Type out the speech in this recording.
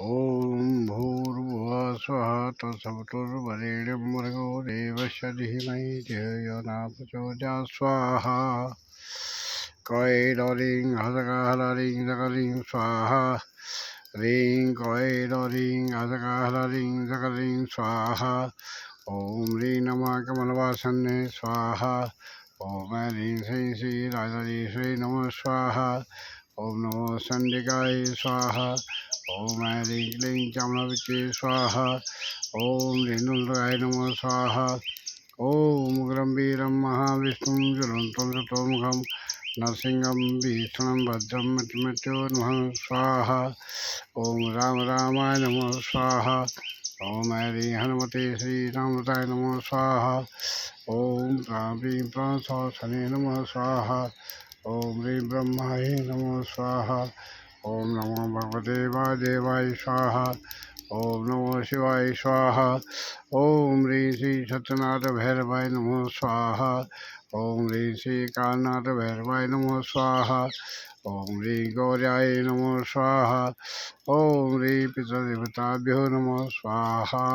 ॐ भूर्भुवः स्वः तत्सवितुर्वरेण्यं भर्गो देवस्य धीमहि धियो यो न प्रचोदयात् स्वाहा कैरलीं हसकहरलीं सकलीं स्वाहा ह्रीं कैरलीं हसकहरलीं सकलीं स्वाहा ॐ ह्रीं नमः कमलवासन्ये स्वाहा ॐ ह्रीं श्रीं श्रीराजराजेश्वरी नमः स्वाहा ॐ नमो चण्डिकाय स्वाहा ॐ ह्रीं क्लीं चामुण्डाभिषे स्वाहा ॐ रेणुकाय नमः स्वाहा ॐ उग्रं वीरं महाविष्णुं ज्वलन्तं चतुर्मुखं नरसिंहं भीषणं भद्रं मृत्युर्मुहं स्वाहा ॐ राम रामाय नमः स्वाहा ॐ हरि हनुमते श्रीरामताय नमः स्वाहा ॐ ह्रीं प्रणसने नमः स्वाहा ॐ ह्रीं ब्रह्माय नमः स्वाहा ॐ नमो भगवते वासुदेवाय स्वाहा ॐ नमो शिवाय स्वाहा ॐ ह्रीं श्री सत्यनाथ भैरवाय नमो स्वाहा ॐ ह्रीं श्री कालनाथ भैरवाय नमो स्वाहा ॐ ह्रीं गौर्याय नमो स्वाहा ॐ ह्रीं पितृदेवताभ्यो नमो स्वाहा।